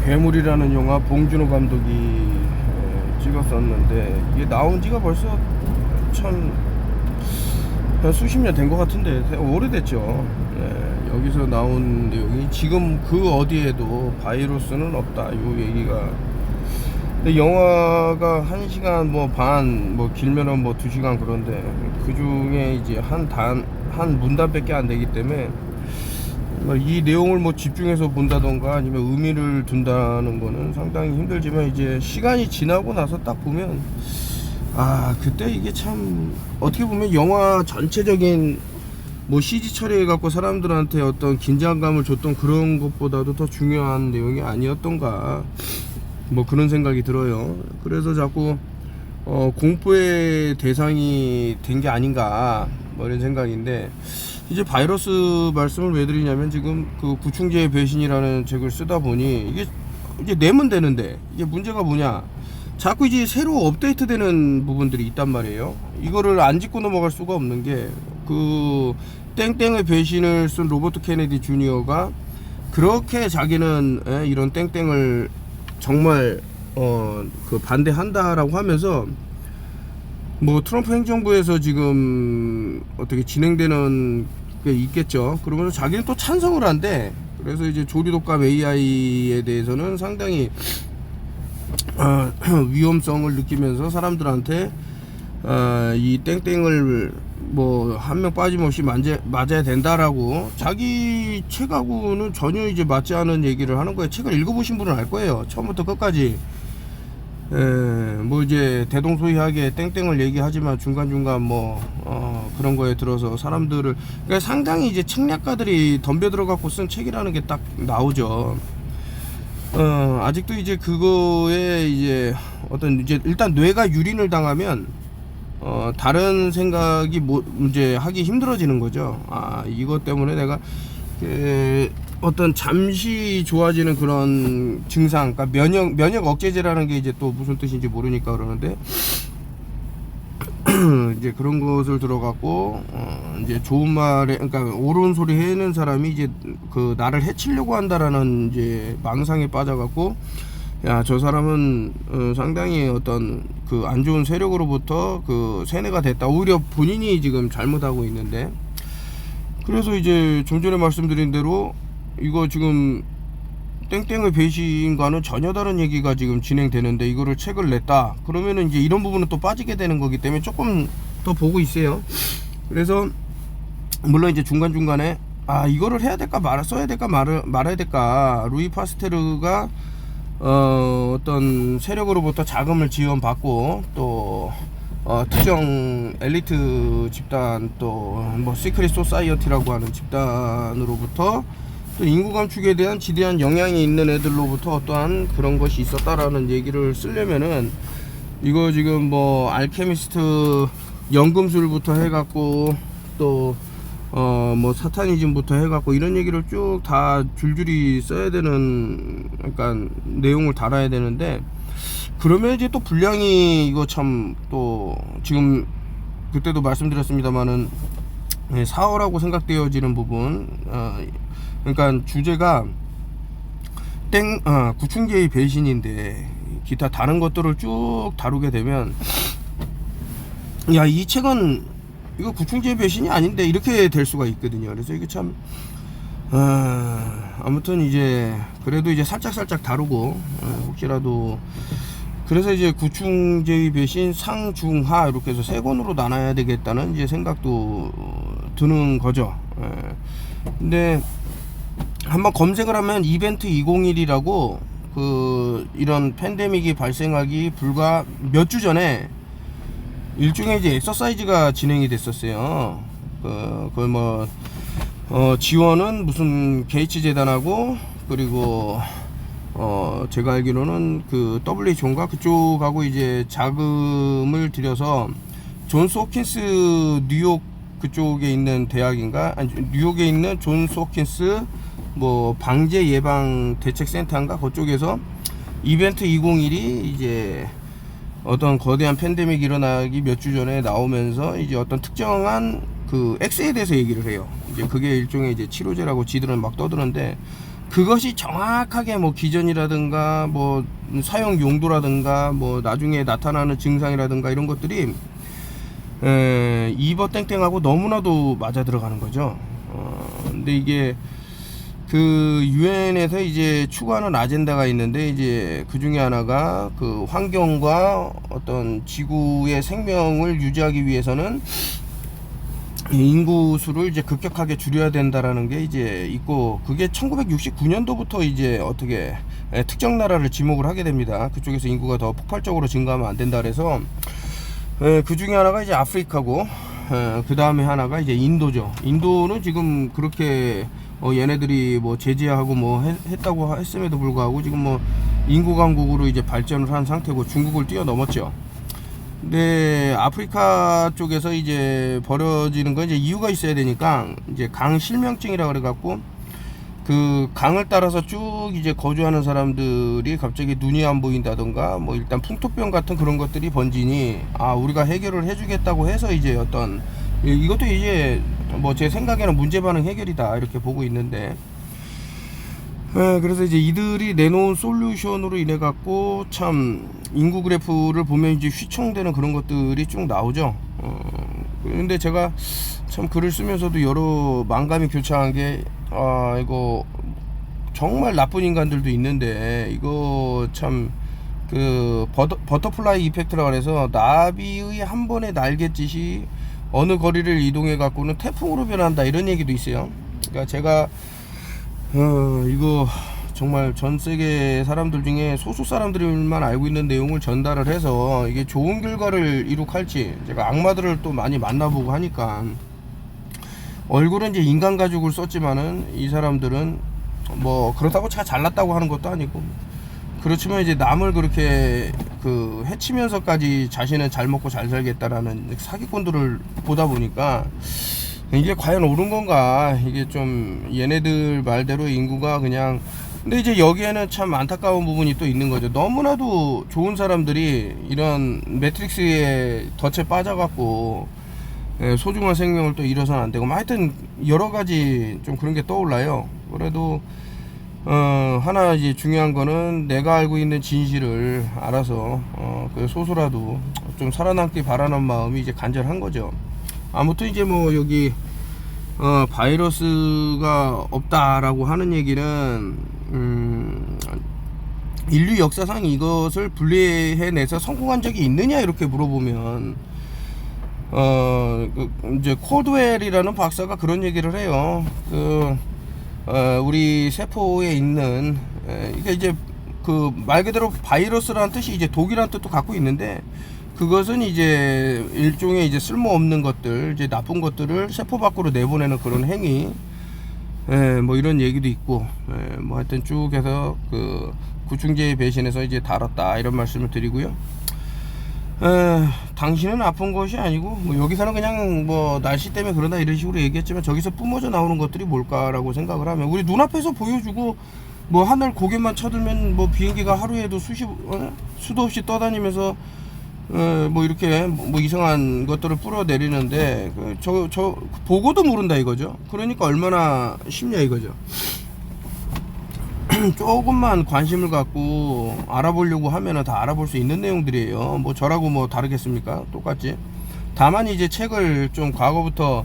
괴물이라는 영화 봉준호 감독이 찍었었는데 이게 나온 지가 벌써 참 한 수십 년 된 것 같은데 오래됐죠. 여기서 나온 내용이 지금 그 어디에도 바이러스는 없다 요 얘기가. 근데 영화가 1시간 뭐 반, 뭐 길면은 뭐 2시간 그런데 그 중에 이제 한 문단밖에 안 되기 때문에 이 내용을 뭐 집중해서 본다던가 아니면 의미를 둔다는 거는 상당히 힘들지만 이제 시간이 지나고 나서 딱 보면 그때 이게 참 어떻게 보면 영화 전체적인 뭐 CG 처리해 갖고 사람들한테 어떤 긴장감을 줬던 그런 것보다도 더 중요한 내용이 아니었던가 뭐 그런 생각이 들어요. 그래서 자꾸 공포의 대상이 된 게 아닌가 뭐 이런 생각인데, 이제 바이러스 말씀을 왜 드리냐면 지금 그 구충제의 배신이라는 책을 쓰다 보니 이게 이제 내면 되는데 이게 문제가 뭐냐, 자꾸 이제 새로 업데이트되는 부분들이 있단 말이에요. 이거를 안 짚고 넘어갈 수가 없는 게 그 땡땡의 배신을 쓴 로버트 케네디 주니어가 그렇게 자기는 이런 땡땡을 정말 그 반대한다라고 하면서 뭐 트럼프 행정부에서 지금 어떻게 진행되는 게 있겠죠. 그러면서 자기는 또 찬성을 한대. 그래서 이제 조리독감 AI에 대해서는 상당히 위험성을 느끼면서 사람들한테 이 땡땡을 뭐 한 명 빠짐없이 맞아야 된다라고 자기 책하고는 전혀 이제 맞지 않은 얘기를 하는 거예요. 책을 읽어보신 분은 알 거예요. 처음부터 끝까지. 뭐 이제 대동소이하게 땡땡을 얘기하지만 중간중간 뭐 그런 거에 들어서 사람들을, 그러니까 상당히 이제 책략가들이 덤벼들어 갖고 쓴 책이라는 게 딱 나오죠. 아직도 이제 그거에 이제 어떤 이제 일단 뇌가 유린을 당하면 다른 생각이 이제 하기 힘들어지는 거죠. 이것 때문에 내가 어떤 잠시 좋아지는 그런 증상, 그러니까 면역 억제제라는 게 이제 또 무슨 뜻인지 모르니까 그러는데 이제 그런 것을 들어갖고 이제 좋은 말에, 그러니까 옳은 소리 해는 사람이 이제 그 나를 해치려고 한다라는 이제 망상에 빠져갖고, 야, 저 사람은 상당히 어떤 그 안 좋은 세력으로부터 그 세뇌가 됐다. 오히려 본인이 지금 잘못하고 있는데, 그래서 이제 좀 전에 말씀드린 대로 이거 지금 땡땡의 배신과는 전혀 다른 얘기가 지금 진행되는데 이거를 책을 냈다 그러면은 이제 이런 부분은 또 빠지게 되는 거기 때문에 조금 더 보고 있어요. 그래서 물론 이제 중간중간에 이거를 해야 될까 써야 될까 말아야 될까, 루이 파스테르가 어떤 세력으로부터 자금을 지원받고 또 특정 엘리트 집단, 또 뭐 시크릿 소사이어티라고 하는 집단으로부터 또 인구 감축에 대한 지대한 영향이 있는 애들로부터 어떠한 그런 것이 있었다라는 얘기를 쓰려면은 이거 지금 뭐 알케미스트 연금술부터 해갖고 또 뭐 사타니즘부터 해갖고 이런 얘기를 쭉 다 줄줄이 써야 되는, 그러니까 내용을 달아야 되는데, 그러면 이제 또 분량이 이거 참 또 지금 그때도 말씀드렸습니다만은 사어라고 생각되어지는 부분, 그러니까 주제가 구충제의 배신인데 기타 다른 것들을 쭉 다루게 되면 야, 이 책은 이거 구충제의 배신이 아닌데 이렇게 될 수가 있거든요. 그래서 이게 참 아무튼 이제 그래도 이제 살짝 다루고 혹시라도, 그래서 이제 구충제의 배신 상중하 이렇게 해서 세 권으로 나눠야 되겠다는 이제 생각도 드는 거죠. 근데 한번 검색을 하면 이벤트 201이라고 그 이런 팬데믹이 발생하기 불과 몇 주 전에 일종의 이제 엑서사이즈가 진행이 됐었어요. 그 뭐 지원은 무슨 게이츠 재단하고, 그리고 제가 알기로는 그 WHO인가 그쪽하고 이제 자금을 들여서 존스 호킨스 뉴욕 그쪽에 있는 대학인가, 아니 뉴욕에 있는 존스 호킨스 뭐 방제 예방 대책 센터인가 그쪽에서 이벤트 201이 이제 어떤 거대한 팬데믹이 일어나기 몇 주 전에 나오면서 이제 어떤 특정한 그 X에 대해서 얘기를 해요. 이제 그게 일종의 이제 치료제라고 지들은 막 떠드는데, 그것이 정확하게 뭐 기전이라든가 뭐 사용 용도라든가 뭐 나중에 나타나는 증상이라든가 이런 것들이 이버 땡땡하고 너무나도 맞아 들어가는 거죠. 근데 이게 그 유엔에서 이제 추구하는 아젠다가 있는데, 이제 그 중에 하나가 그 환경과 어떤 지구의 생명을 유지하기 위해서는 인구 수를 이제 급격하게 줄여야 된다라는 게 이제 있고, 그게 1969년도부터 이제 어떻게 특정 나라를 지목을 하게 됩니다. 그쪽에서 인구가 더 폭발적으로 증가하면 안 된다 그래서 그 중에 하나가 이제 아프리카고, 그 다음에 하나가 이제 인도죠. 인도는 지금 그렇게 얘네들이 뭐 제재하고 뭐 했다고 했음에도 불구하고 지금 뭐 인구 강국으로 이제 발전을 한 상태고 중국을 뛰어넘었죠. 근데 아프리카 쪽에서 이제 벌어지는 건 이제 이유가 있어야 되니까, 이제 강 실명증이라 그래 갖고 그 강을 따라서 쭉 이제 거주하는 사람들이 갑자기 눈이 안 보인다던가 뭐 일단 풍토병 같은 그런 것들이 번지니, 우리가 해결을 해주겠다고 해서 이제 어떤, 이것도 이제 뭐 제 생각에는 문제 반응 해결이다 이렇게 보고 있는데, 그래서 이제 이들이 내놓은 솔루션으로 인해 갖고 참 인구 그래프를 보면 이제 휘청되는 그런 것들이 쭉 나오죠. 근데 제가 참 글을 쓰면서도 여러 만감이 교차한 게, 이거 정말 나쁜 인간들도 있는데, 이거 참 그 버터플라이 이펙트라고 해서 나비의 한 번의 날갯짓이 어느 거리를 이동해 갖고는 태풍으로 변한다 이런 얘기도 있어요. 그러니까 제가 이거 정말 전 세계 사람들 중에 소수 사람들만 알고 있는 내용을 전달을 해서 이게 좋은 결과를 이룩할지, 제가 악마들을 또 많이 만나보고 하니까, 얼굴은 이제 인간 가죽을 썼지만은 이 사람들은 뭐 그렇다고 제가 잘났다고 하는 것도 아니고, 그렇지만 이제 남을 그렇게 그 해치면서까지 자신은 잘 먹고 잘 살겠다라는 사기꾼들을 보다 보니까 이게 과연 옳은 건가, 이게 좀 얘네들 말대로 인구가 그냥, 근데 이제 여기에는 참 안타까운 부분이 또 있는 거죠. 너무나도 좋은 사람들이 이런 매트릭스에 덫에 빠져갖고 소중한 생명을 또 잃어서는 안 되고, 하여튼 여러 가지 좀 그런 게 떠올라요. 그래도 하나 이제 중요한 거는 내가 알고 있는 진실을 알아서 그 소소라도 좀 살아남기 바라는 마음이 이제 간절한 거죠. 아무튼 이제 뭐 여기 바이러스가 없다라고 하는 얘기는 인류 역사상 이것을 분리해내서 성공한 적이 있느냐 이렇게 물어보면, 이제 콜드웰이라는 박사가 그런 얘기를 해요. 우리 세포에 있는, 이게 이제 그 말 그대로 바이러스라는 뜻이 이제 독이라는 뜻도 갖고 있는데, 그것은 이제 일종의 이제 쓸모없는 것들, 이제 나쁜 것들을 세포 밖으로 내보내는 그런 행위, 뭐 이런 얘기도 있고, 뭐 하여튼 쭉 해서 그 구충제의 배신에서 이제 다뤘다 이런 말씀을 드리고요. 당신은 아픈 것이 아니고, 뭐 여기서는 그냥 뭐 날씨 때문에 그러다 이런 식으로 얘기했지만, 저기서 뿜어져 나오는 것들이 뭘까라고 생각을 하면, 우리 눈앞에서 보여주고 뭐 하늘 고개만 쳐들면 뭐 비행기가 하루에도 수도 없이 떠다니면서 뭐 이렇게 뭐 이상한 것들을 뿌려내리는데, 저 보고도 모른다 이거죠. 그러니까 얼마나 쉽냐 이거죠. 조금만 관심을 갖고 알아보려고 하면은 다 알아볼 수 있는 내용들이에요. 뭐 저라고 뭐 다르겠습니까? 똑같지. 다만 이제 책을 좀 과거부터,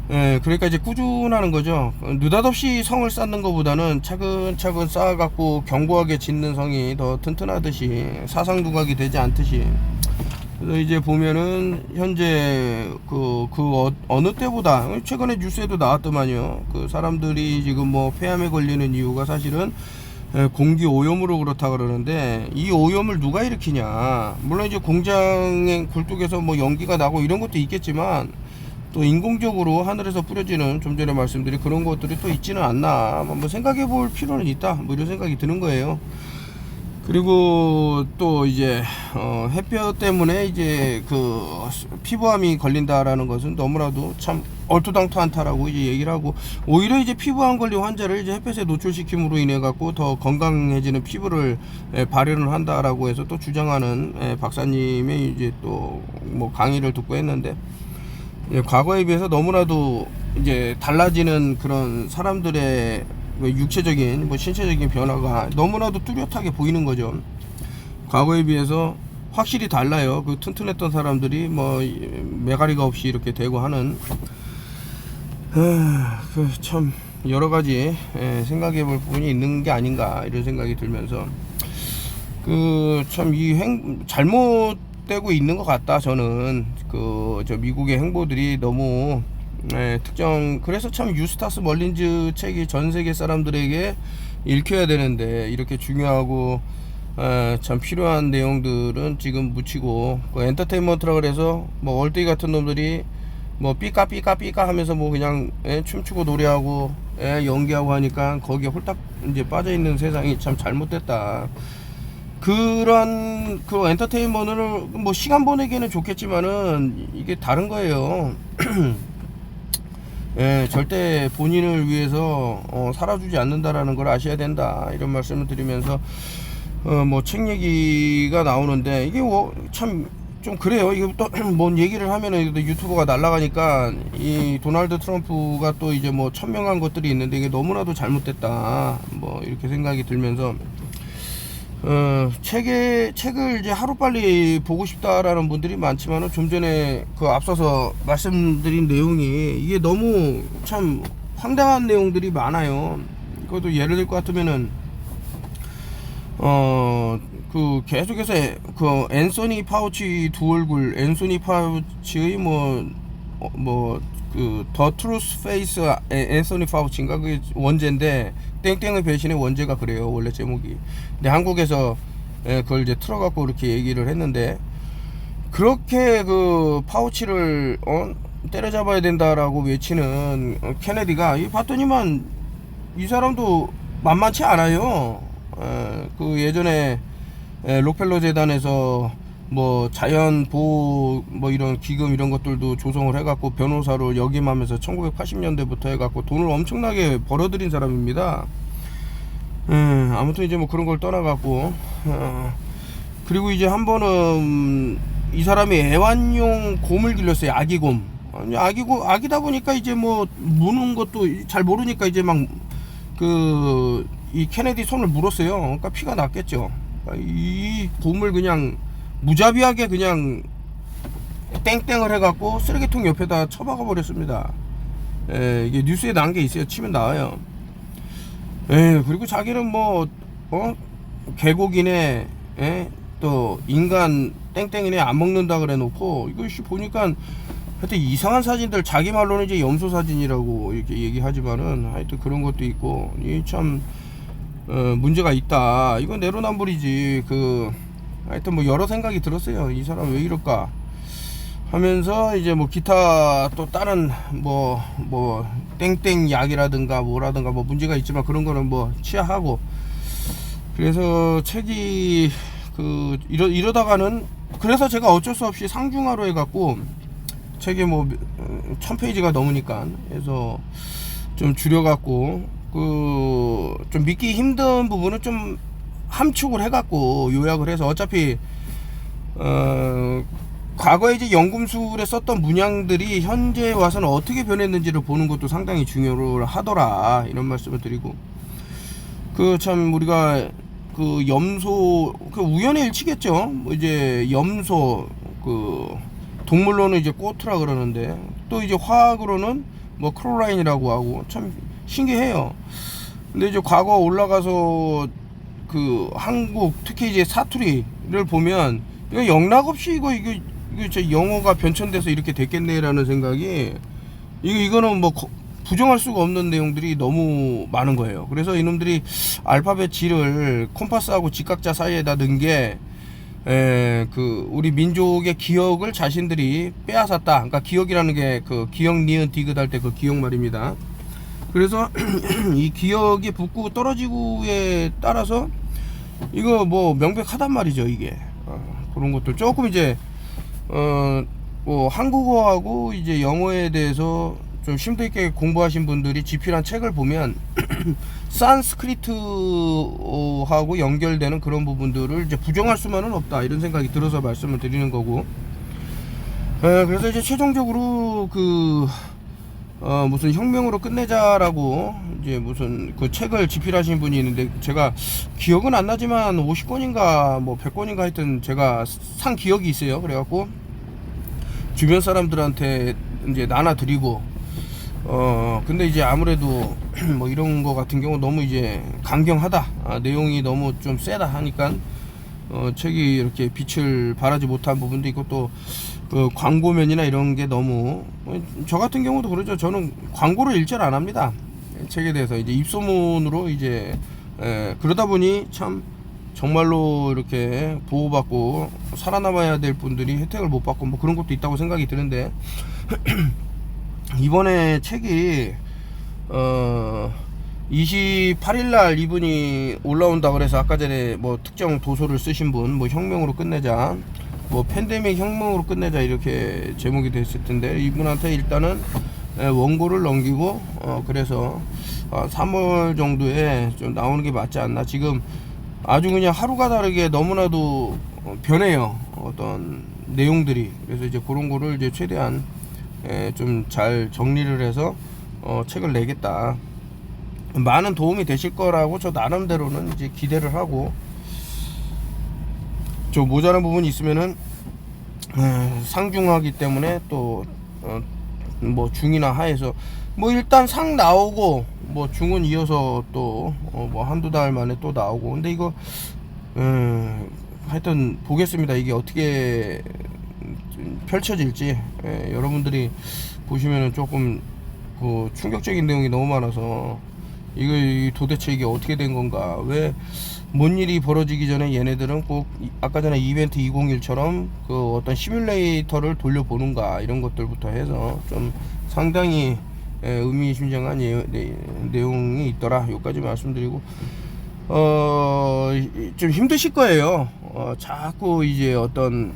그러니까 이제 꾸준하는 거죠. 느닷없이 성을 쌓는 것보다는 차근차근 쌓아갖고 견고하게 짓는 성이 더 튼튼하듯이, 사상두각이 되지 않듯이. 그래서 이제 보면은 현재 어느 때보다, 최근에 뉴스에도 나왔더만요. 그 사람들이 지금 뭐 폐암에 걸리는 이유가 사실은 공기 오염으로 그렇다 그러는데, 이 오염을 누가 일으키냐. 물론 이제 공장의 굴뚝에서 뭐 연기가 나고 이런 것도 있겠지만, 또 인공적으로 하늘에서 뿌려지는, 좀 전에 말씀드린 그런 것들이 또 있지는 않나, 뭐 생각해 볼 필요는 있다, 뭐 이런 생각이 드는 거예요. 그리고 또 이제 햇볕 때문에 이제 그 피부암이 걸린다라는 것은 너무나도 참 얼토당토 않다라고 이제 얘기를 하고, 오히려 이제 피부암 걸린 환자를 이제 햇볕에 노출시킴으로 인해 갖고 더 건강해지는 피부를 발현을 한다라고 해서 또 주장하는 박사님의 이제 또 뭐 강의를 듣고 했는데, 과거에 비해서 너무나도 이제 달라지는 그런 사람들의 육체적인 뭐 신체적인 변화가 너무나도 뚜렷하게 보이는 거죠. 과거에 비해서 확실히 달라요. 그 튼튼했던 사람들이 뭐 매가리가 없이 이렇게 되고 하는 참 여러 가지 생각해 볼 부분이 있는 게 아닌가 이런 생각이 들면서 그 참 이 잘못되고 있는 것 같다. 저는 저 미국의 행보들이 너무 그래서 참 유스타스 멀린즈 책이 전 세계 사람들에게 읽혀야 되는데 이렇게 중요하고 참 필요한 내용들은 지금 묻히고 엔터테인먼트라 그래서 뭐 얼뜨기 같은 놈들이 뭐 삐까 하면서 뭐 그냥 춤추고 노래하고 연기하고 하니까 거기에 홀딱 이제 빠져있는 세상이 참 잘못됐다. 그런 그 엔터테인먼트를 뭐 시간 보내기에는 좋겠지만은 이게 다른 거예요. 절대 본인을 위해서 살아주지 않는다라는 걸 아셔야 된다 이런 말씀을 드리면서 뭐 책 얘기가 나오는데 이게 참 좀 그래요. 이거 또 뭔 얘기를 하면은 유튜브가 날아가니까 이 도널드 트럼프가 또 이제 뭐 천명한 것들이 있는데 이게 너무나도 잘못됐다 뭐 이렇게 생각이 들면서 책을 이제 하루빨리 보고 싶다라는 분들이 많지만은 좀 전에 그 앞서서 말씀드린 내용이 이게 너무 참 황당한 내용들이 많아요. 그것도 예를 들 것 같으면은 그 계속해서 그 앤소니 파우치 두 얼굴 앤소니 파우치의 그 더 트루스 페이스 앤소니 파우치인가 그게 원제인데 땡땡의 배신의 원제가 그래요 원래 제목이. 근데 한국에서 그걸 이제 틀어갖고 이렇게 얘기를 했는데 그렇게 그 파우치를 때려잡아야 된다라고 외치는 케네디가 봤더니만 이 사람도 만만치 않아요. 그 예전에 록펠러 재단에서 뭐 자연 보호 뭐 이런 기금 이런 것들도 조성을 해갖고 변호사로 역임하면서 1980년대부터 해갖고 돈을 엄청나게 벌어들인 사람입니다. 아무튼 이제 뭐 그런 걸 떠나갖고 그리고 이제 한 번은 이 사람이 애완용 곰을 길렀어요. 아기곰. 아기다 보니까 이제 뭐 무는 것도 잘 모르니까 이제 막 이 케네디 손을 물었어요. 그러니까 피가 났겠죠. 이 곰을 그냥 무자비하게 그냥 땡땡을 해갖고 쓰레기통 옆에다 처박아 버렸습니다. 이게 뉴스에 난 게 있어요. 치면 나와요. 그리고 자기는 뭐 개고기네 또 인간 땡땡이네 안 먹는다 그래 놓고 이거 보니까 하여튼 이상한 사진들 자기 말로는 이제 염소 사진이라고 이렇게 얘기하지만은 하여튼 그런 것도 있고 이 참 문제가 있다. 이건 내로남불이지. 하여튼 뭐 여러 생각이 들었어요. 이 사람 왜 이럴까 하면서 이제 뭐 기타 또 다른 뭐 땡땡 약이라든가 뭐라든가 뭐 문제가 있지만 그런 거는 뭐 취하하고 그래서 책이 이러다가는 그래서 제가 어쩔 수 없이 상중하로 해갖고 책이 뭐 1000페이지가 넘으니까 해서 좀 줄여갖고 좀 믿기 힘든 부분은 좀 함축을 해갖고 요약을 해서 어차피 과거에 이제 연금술에 썼던 문양들이 현재 와서는 어떻게 변했는지를 보는 것도 상당히 중요하더라 이런 말씀을 드리고 참 우리가 염소 우연의 일치겠죠. 뭐 이제 염소 동물로는 이제 꼬트라 그러는데 또 이제 화학으로는 뭐 크로라인이라고 하고 참 신기해요. 근데 이제 과거 올라가서 한국 특히 이제 사투리를 보면 이거 영락없이 이거 제 영어가 변천돼서 이렇게 됐겠네라는 생각이 이거는 뭐 부정할 수가 없는 내용들이 너무 많은 거예요. 그래서 이놈들이 알파벳 G를 콤파스하고 직각자 사이에다 넣은 게 우리 민족의 기억을 자신들이 빼앗았다. 그러니까 기억이라는 게 기억 니은 디귿 할 때 그 기억 말입니다. 그래서 이 기억이 붙고 떨어지고에 따라서 이거 뭐 명백하단 말이죠. 이게 그런 것들 조금 이제 뭐 한국어하고 이제 영어에 대해서 좀 심도 있게 공부하신 분들이 집필한 책을 보면 산스크리트하고 연결되는 그런 부분들을 이제 부정할 수만은 없다 이런 생각이 들어서 말씀을 드리는 거고 그래서 이제 최종적으로 무슨 혁명으로 끝내자라고 이제 무슨 그 책을 집필하신 분이 있는데 제가 기억은 안 나지만 50권인가 뭐 100권인가 하여튼 제가 산 기억이 있어요. 그래갖고 주변 사람들한테 이제 나눠드리고 근데 이제 아무래도 뭐 이런 거 같은 경우 너무 이제 강경하다, 내용이 너무 좀 세다 하니까 책이 이렇게 빛을 발하지 못한 부분도 있고 또 그 광고면이나 이런 게 너무, 저 같은 경우도 그러죠. 저는 광고를 일절 안 합니다. 책에 대해서 이제 입소문으로 이제 그러다 보니 참 정말로 이렇게 보호받고 살아남아야 될 분들이 혜택을 못 받고 뭐 그런 것도 있다고 생각이 드는데 이번에 책이 28일날 이분이 올라온다 그래서 아까 전에 뭐 특정 도서를 쓰신 분, 뭐 혁명으로 끝내자, 뭐 팬데믹 혁명으로 끝내자 이렇게 제목이 됐을 텐데 이분한테 일단은 원고를 넘기고 그래서 3월 정도에 좀 나오는 게 맞지 않나. 지금 아주 그냥 하루가 다르게 너무나도 변해요, 어떤 내용들이. 그래서 이제 그런 거를 이제 최대한 좀 잘 정리를 해서 책을 내겠다. 많은 도움이 되실 거라고 저 나름대로는 이제 기대를 하고, 좀 모자란 부분이 있으면은 상중하기 때문에 또 뭐 중이나 하에서 뭐 일단 상 나오고 뭐 중은 이어서 또 뭐 한두 달 만에 또 나오고. 근데 이거 하여튼 보겠습니다. 이게 어떻게 펼쳐질지. 여러분들이 보시면은 조금 그 충격적인 내용이 너무 많아서 이거 도대체 이게 어떻게 된 건가, 왜 뭔 일이 벌어지기 전에 얘네들은 꼭 아까 전에 이벤트 201처럼 그 어떤 시뮬레이터를 돌려보는가, 이런 것들부터 해서 좀 상당히 의미심장한 내용이 있더라. 여기까지 말씀드리고, 좀 힘드실 거예요. 자꾸 이제 어떤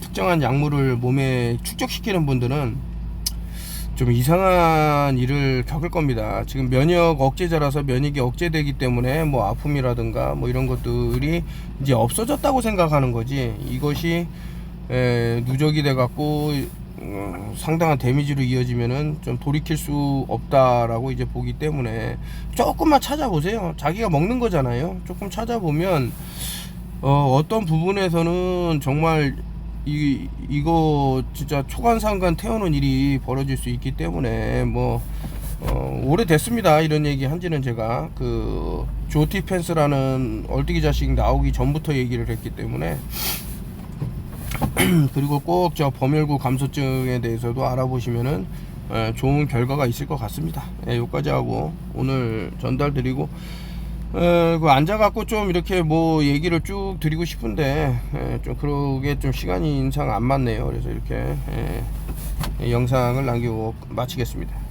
특정한 약물을 몸에 축적시키는 분들은 좀 이상한 일을 겪을 겁니다. 지금 면역 억제제라서 면역이 억제되기 때문에 뭐 아픔이라든가 뭐 이런 것들이 이제 없어졌다고 생각하는 거지, 이것이 누적이 돼 갖고 상당한 데미지로 이어지면은 좀 돌이킬 수 없다라고 이제 보기 때문에 조금만 찾아보세요. 자기가 먹는 거잖아요. 조금 찾아보면 어떤 부분에서는 정말 이거 진짜 초간상간 태우는 일이 벌어질 수 있기 때문에 뭐 오래됐습니다. 이런 얘기 한지는 제가 그 조티펜스라는 얼뜨기 자식 나오기 전부터 얘기를 했기 때문에 그리고 꼭 저 범혈구 감소증에 대해서도 알아보시면은 좋은 결과가 있을 것 같습니다. 여기까지 하고 오늘 전달드리고, 그 앉아갖고 좀 이렇게 뭐 얘기를 쭉 드리고 싶은데 좀 그러게 좀 시간이 인상 안 맞네요. 그래서 이렇게 영상을 남기고 마치겠습니다.